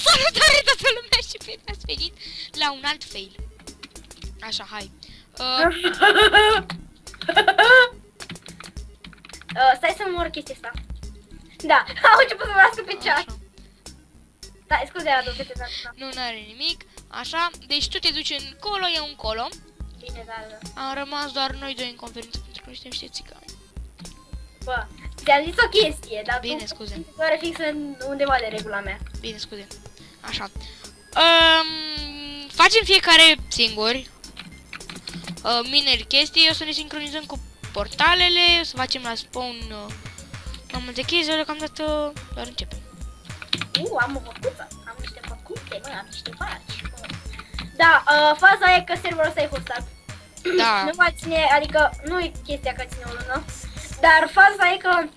Salutare toată lumea și bine ați venit la un alt fail. Așa, hai. Stai să mor chestia asta. Da, au început să mă lasă pe chat. Așa. Da, scuze, Radu, că te da. Nu are nimic. Așa, deci tu te duci încolo, eu încolo. Bine, da. Am rămas doar noi doi în conferință pentru că suntem niște țigani. Bă, ți-am zis o chestie, dar Bine, tu scuze. doar fix undeva de regula mea. Bine, scuze. Așa. Facem fiecare singuri. Mineri chestii, o să ne sincronizăm cu portalele, o să facem la spawn mai multe chestii, deocamdată doar începem. Am o făcuță, am niște făcute, mă, am niște faci. Da, faza e că serverul ăsta e hostat. Da. Nu va ține, adică nu e chestia că ține o lună, dar faza e că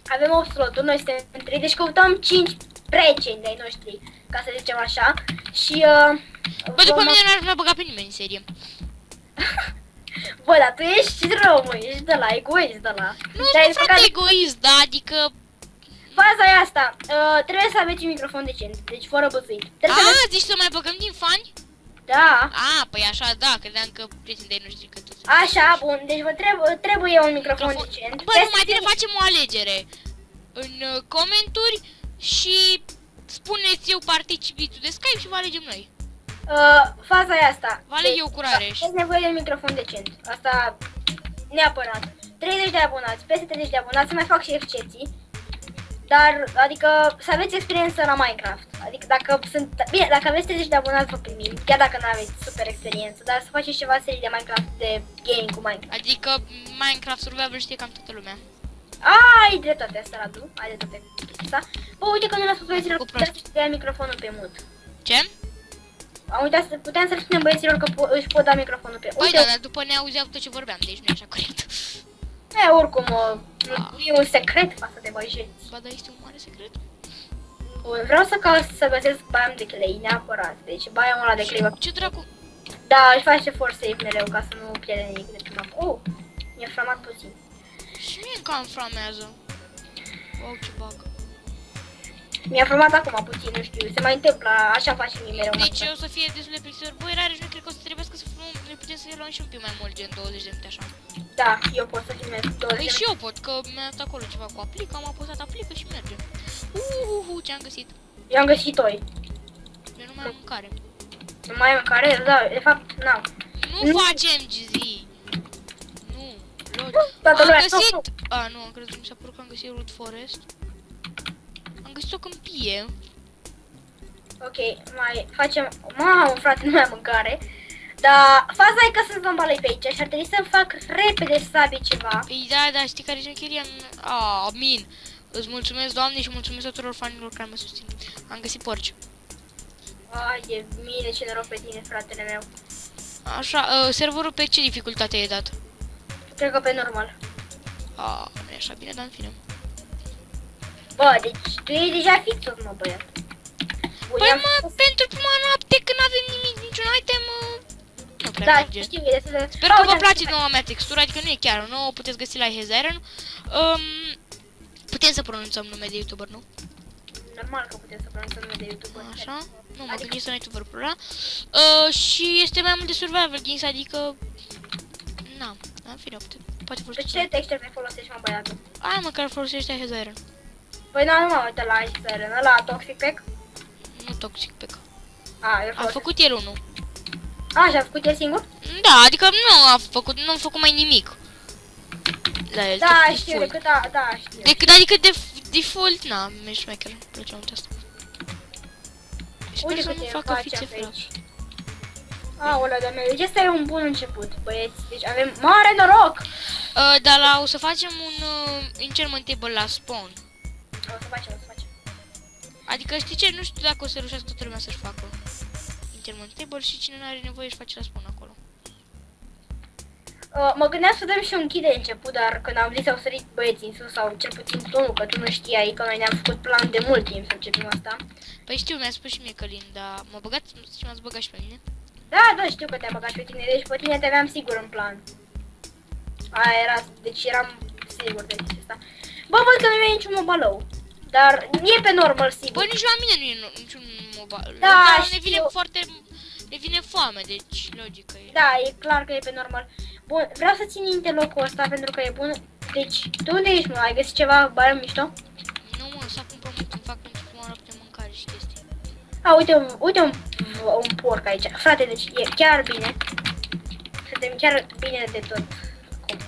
avem 8 sloturi, noi suntem 3, deci căutăm 5 prieteni de-ai noștri, ca să zicem așa, și Bă, după mine n-ar mai băga pe nimeni în serie. Bă, dar tu ești rău, mă, ești de la, egoist de la. Nu Dar sunt frate egoist, da, adică... faza e asta, trebuie să aveți un microfon decent, deci fără bățâit. Trebuie să aveți... Zici să mai băgăm din fani? Da, Păi așa, da, credeam că prietenii de-ai noștri că toți... așa, bun, deci vă trebuie un microfon decent. Bă, nu mai bine facem o alegere în comenturi și spuneți eu participi tu de Skype și vă alegem noi. Faza e asta. Vă aleg eu cu Rareș. Aveți nevoie de un microfon decent, asta neapărat. 30 de abonați, peste 30 de abonați, să mai fac și excepții. Dar, adică, să aveți experiență la Minecraft. Adică dacă sunt... Bine, dacă aveți 30 de abonați vă primim, chiar dacă nu aveți super experiență, dar să faceți ceva serii de Minecraft, de gaming cu Minecraft. Adică Minecraft Survival știe cam toată lumea. Ai dreptate asta, Radu, ai dreptate asta. Bă, uite că nu l-a spus băieților, Cu puteți să dea microfonul pe mut. Ce? Am uitat, puteam să spunem băieților că își pot da microfonul pe mut. Păi Uite, da, dar după ne auzeau tot ce vorbeam, deci nu e așa corect. oricum, e un secret față de băieți. Ba da, este un mare secret. Vreau să găsesc biom de clay, neapărat. Deci biomul ăla de clay. Ce dracu? Da, își face for save mereu ca să nu pierde nimic de prima. Mi-a framat puțin. Și mie încă îmi framează. Wow, ce bug. Mi-a framat acum puțin, nu știu, se mai întâmplă, așa face mie mereu. Deci o să fie destul de plictisor. Băi, Rareș, nu cred că o să trebuiască să ne putem să luăm și un pic mai mult, gen 20 de minute așa. Da, eu pot să filmez 20 Păi de și eu pot, că mi-a dat acolo ceva cu aplică, am apăsat aplică și merge. Ce-am găsit? Eu am găsit oi. Eu nu mai am mâncare. Nu mai am mâncare? Da, de fapt, n-am. Nu facem zi. Nu. Toată Am lumea, găsit... nu. Nu, am crezut, mi s-a părut că am găsit root forest. Am găsit o câmpie. Ok, mai facem... Mamă, frate, nu mai am mâncare. Dar faza e că sunt zombalei pe aici și ar trebui să fac repede sabie ceva. Păi da, știi care e șmecheria? Amin. Îți mulțumesc, Doamne, și mulțumesc tuturor fanilor care mă susțin. Am găsit porci. Ai de mine, ce noroc pe tine, fratele meu. Așa, serverul pe ce dificultate e dat? Cred că pe normal. Nu e așa bine, dar în fine. Bă, deci tu ești deja fixos, mă, băiat. Păi pentru prima noapte când avem nimic, niciun item, nu prea Da, merge. știu, e destul de... Sper că vă place noua mea textură, adică nu e chiar nouă, puteți găsi la Heziron. Putem să pronunțăm nume de YouTuber, nu? Normal că putem să pronunțăm nume de YouTuber. Așa, nu mă Adică- gândesc să YouTuber ăla. Și este mai mult de survival games, adică... Na, în fine, poate Pe folosește. ce texturi mai folosești, mă, băiatul? Aia măcar folosește Heziron. Păi nu m-am uitat la Iceberg, la Toxic Pack. Nu toxic pe că. Eu A folosesc. făcut el unul. Și-a făcut el singur? Da, adică nu a făcut mai nimic. La el, Da, tot știu, default. decât știu. Adică de default, na, mi-e șmecher, îmi place mult asta. Sper Uite să cât nu e facă face fițe pe frate. aici. Aoleu, de meu, deci ăsta e un bun început, băieți. Deci avem mare noroc! Dar o să facem un enchantment table la spawn. O să facem. Adică știi ce, nu știu dacă o să reușească toată lumea să-și facă enchantment table și cine nu are nevoie își face la spawn acolo. Mă gândeam să dăm și un key de început, dar când am zis au sărit băieții în sus, sau cel puțin tu nu, că tu nu știai că noi ne-am făcut plan de mult timp să începem asta. Păi știu, mi-a spus și mie Călin, dar m-ați băgat și pe mine. Da, știu că te-am băgat pe tine, deci pe tine te aveam sigur în plan. Aia era, deci eram sigur de chestia asta. Bă, văd că nu e niciun mobalău. Dar e pe normal, sigur. Bă, nici la mine nu e niciun mobile. Da, Dar ne știu. vine ne vine foame, deci logică e. Da, e clar că e pe normal. Bun, vreau să țin minte locul ăsta pentru că e bun. Deci, tu unde ești, mă? Ai găsit ceva bară mișto? Nu mă, să acum pământ, îmi fac pentru prima oară de mâncare și chestii. A, uite un porc aici. Frate, deci e chiar bine. Suntem chiar bine de tot. Acum.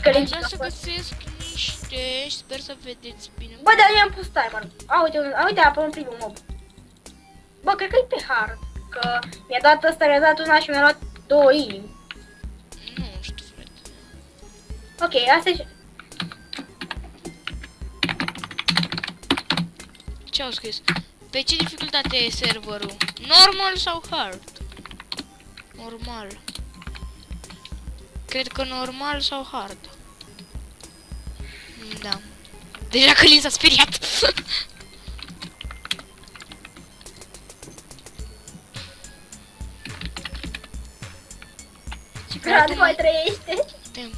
Că Aș linci vrea a să fost. găsesc niște și sper să vedeți bine. Bă, dar i-am pus timer. A, uite, a apărut primul mob. Bă, cred că e pe hard. Că mi-a dat ăsta, mi-a dat una și mi-a luat 2 inimi. Nu știu, frate. Ok, asta e... Ce au scris? Pe ce dificultate e serverul? Normal sau hard? Normal. Cred că normal sau hard. Da. Deja Călin s-a speriat. Și Brad mai trăiește. Tem.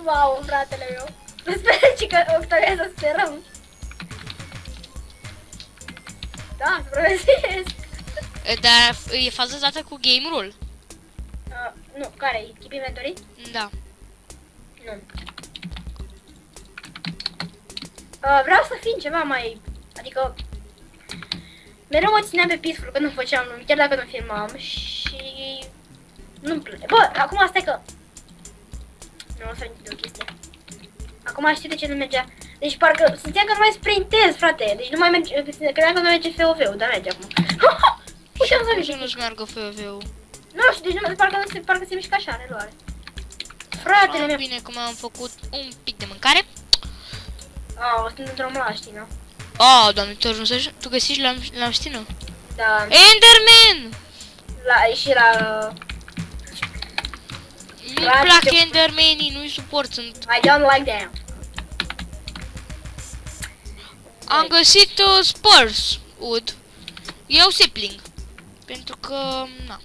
Wow, fratele meu. Sper că Octavia să sperăm. Da, supraviețuiesc. Dar e faza dată cu game rule. Nu, care e? Keep inventory? Da. Nu. Vreau să fim ceva mai... Adică... Mereu mă țineam pe peaceful când nu făceam lume, chiar dacă nu filmam și... Nu-mi place. Bă, acum stai că... Nu, o să de o chestie. Acum știu de ce nu mergea. Deci parcă simțeam că nu mai sprintez, frate. Deci nu mai merge... Credeam că nu merge FOV-ul, dar merge acum. Uite, am Cum să să nu-ți meargă FV-ul? Nu știu, deci parcă se mișcă așa, reluare. Fratele meu. Bine, cum am făcut un pic de mâncare. O sunt într-o știi, nu? Oh, doamne, tu găsești la ștină? Da. Enderman! Și la... Nu-mi plac Endermanii, nu-i suport, sunt... I don't like them. Am găsit spurs wood. Eu sapling. Pentru că, na.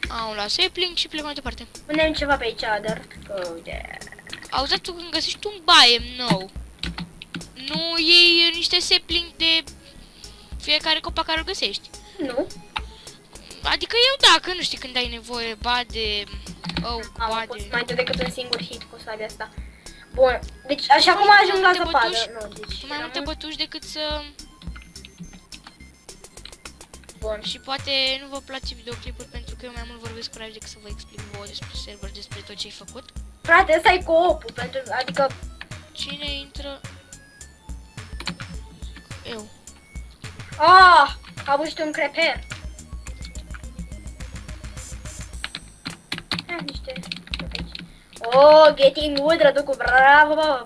Am la sapling și plec mai departe. Punem ceva pe aici, dar... uite. Auzi, tu când găsești un biome nou, nu iei niște sapling de fiecare copac care îl găsești. Nu. Adică eu dacă nu știi când ai nevoie, ba de... Am pus mai mult decât un singur hit cu sabia asta. Bun, deci așa cum ajung la zăpadă. Nu, deci... Sunt mai multe bătuși decât să... Bun. Și poate nu vă place videoclipuri pentru că eu mai mult vorbesc cu live decât să vă explic vouă despre server, despre tot ce ai făcut. Frate, ăsta e co-op-ul, pentru... Adică... Cine intră? Eu. Am văzut un creper. Niște... Getting wood, răducu, bravo, bă.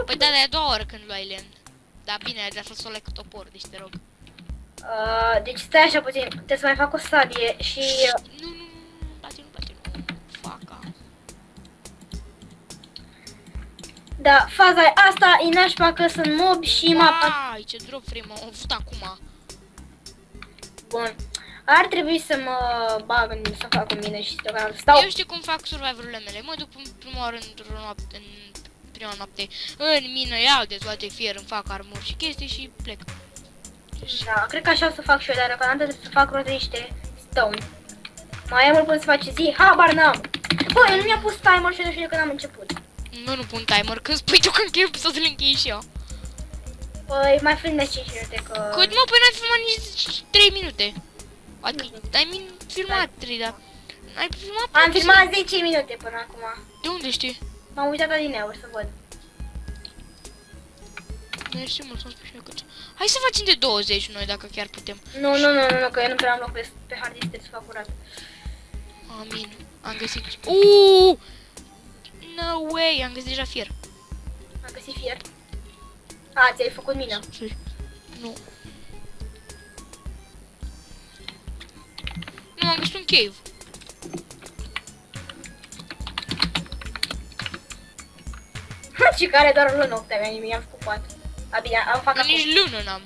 Păi da, de a doua oră când luai lemn. Da, bine, ai să o cu topor, deci te rog. Deci stai așa puțin, trebuie să mai fac o sabie și... Nu, bate, nu. Faca. Da, faza e asta, e nașpa că sunt mobi și mapa... Ai, ce drop frame am avut acum. Bun. Ar trebui să mă bag să fac cu mine și să stau... Eu știu cum fac survivor-urile mele. Mă duc prima oară în prima noapte în mină, iau de toate fier, îmi fac armuri și chestii și plec. Da, cred că așa o să fac și eu, dar deocamdată trebuie să fac roade niște stone. Mai e mult până să face zi, habar n-am. Bă, eu nu mi-a pus timer și nu știu de când am început. Nu pun timer, când spui tu că închei să le închei și eu. Păi mai filmez 5 minute că... Cât mă, păi n-ai filmat nici 3 minute. Adică, ai filmat 3, dar... Ai filmat Am filmat 10 minute până acum. De unde știi? M-am uitat adineauri să văd. Nu știu mult, să-mi spui și eu cât. Hai să facem de 20 noi, dacă chiar putem. Nu, că eu nu prea am loc pe hard disk, trebuie să fac curat. Amin. Am găsit... No way, am găsit deja fier. Am găsit fier. Ți-ai făcut mină. Nu. Nu, am găsit un cave. Și care doar lună Octavia, nimic, am făcut 4. Bine, am fac acum. Nici lună n-am.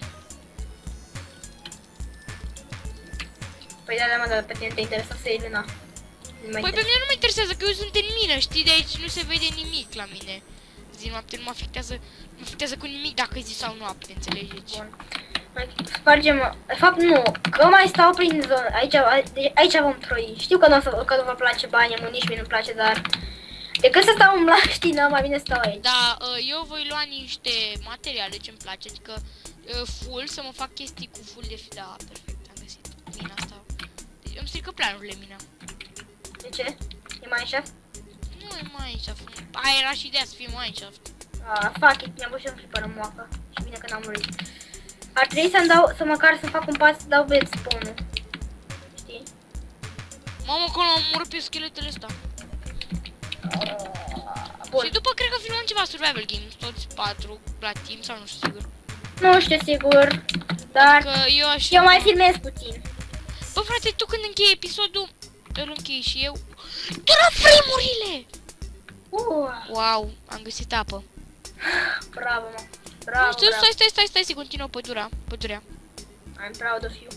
Păi da, mă, dar pe tine te interesa să iei luna. Păi pe mine nu mă interesează că eu sunt în mină, știi? De aici nu se vede nimic la mine. Zi noapte nu mă afectează cu nimic dacă e zi sau noapte, înțelegeți? Bun. Mai spargem, de fapt nu, că mai stau prin zonă, aici vom troi. Știu că nu vă place banii, nici mie nu-mi place, dar decât să stau în știi, mai bine stau aici. Da, eu voi lua niște materiale ce-mi place, adică full, să mă fac chestii cu full de da, perfect, am găsit mina asta. Deci, îmi strică planurile mina. De ce? E Mineshaft? Nu e Mineshaft, aia era și ideea să fie Mineshaft. Fuck it, mi-am pus și un flipper în moacă. Și bine că n-am murit. Ar trebui să măcar să fac un pas să dau bed spawn-ul. Știi? Mamă, acolo am omorât pe scheletele ăsta. Bun. Și după cred că filmăm ceva survival games, toți 4 la team sau nu știu sigur. Nu știu sigur, dar Că eu mai filmez puțin. Bă frate, tu când închei episodul, îl închei și eu. Doar frame-urile! Wow, am găsit apă. Bravo, mă. Bravo, Nu știu, bravo. stai, să continuă pădurea. I'm proud of you.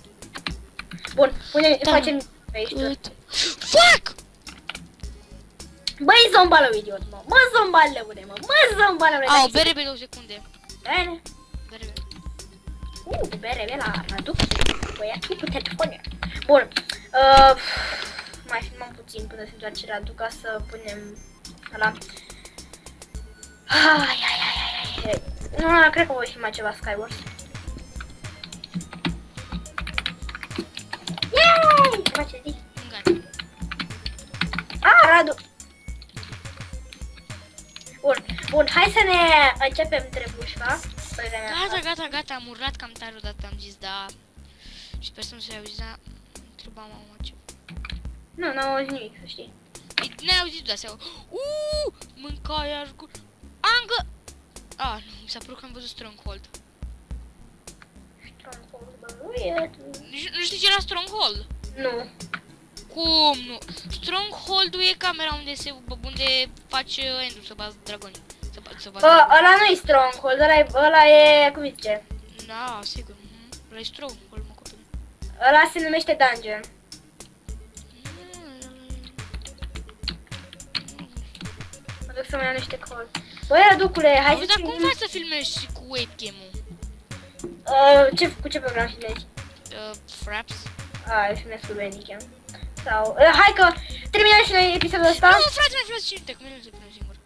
Bun, facem pe aici. Fuck! Băi, zombală, idiot, mă. Mă, zombalăule, mă. Mă, zombalăule. Au, bere pe 2 secunde. Bere? Bere. Bere la Radu. Băiatul cu telefonul. Bun. Mai filmăm puțin până se întoarce Radu ca să punem ăla. Ai. Nu, cred că voi filma ceva Skywars. Yay! Ce face zi? Gata. Radu! Bun, hai să ne începem trebușca. Gata, am urlat cam tare odată, am zis, da. Și sper să nu se auzi, dar întreba mama ce. Nu, n-am auzit nimic, să știi. N-ai auzit, da, se mâncai argur. Nu, mi s-a părut că am văzut Stronghold. Nu știi ce era Stronghold? Nu. Cum nu? Stronghold-ul e camera unde faci end-ul să bați dragoni. Ăla nu e Stronghold, ăla e, cum zice? Da, sigur. Ăla e Stronghold, mă copil. Ăla se numește Dungeon. Mă duc să mai iau niște col. Băi, Raducule, hai să Dar cum faci să filmezi și cu webcam-ul? Cu ce program filmezi? Fraps? Eu filmez cu Bandicam. Sau, hai că terminăm și noi episodul ăsta. Nu, frate, mai filmez și te, cum nu se filmez singur.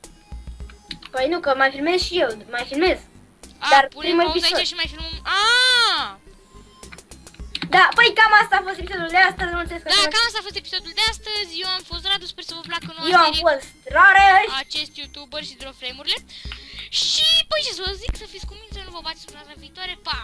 Păi nu, că mai filmez și eu, mai filmez. Dar punem pauză aici și mai filmăm. Da, păi cam asta a fost episodul de astăzi, mulțumesc că cam asta a fost episodul de astăzi. Eu am fost Radu, sper să vă placă noua eu am serie fost Rareș. acest YouTuber și Droframe-urile. Și, păi ce să vă zic, să fiți cu minte, să nu vă bateți până data viitoare, pa!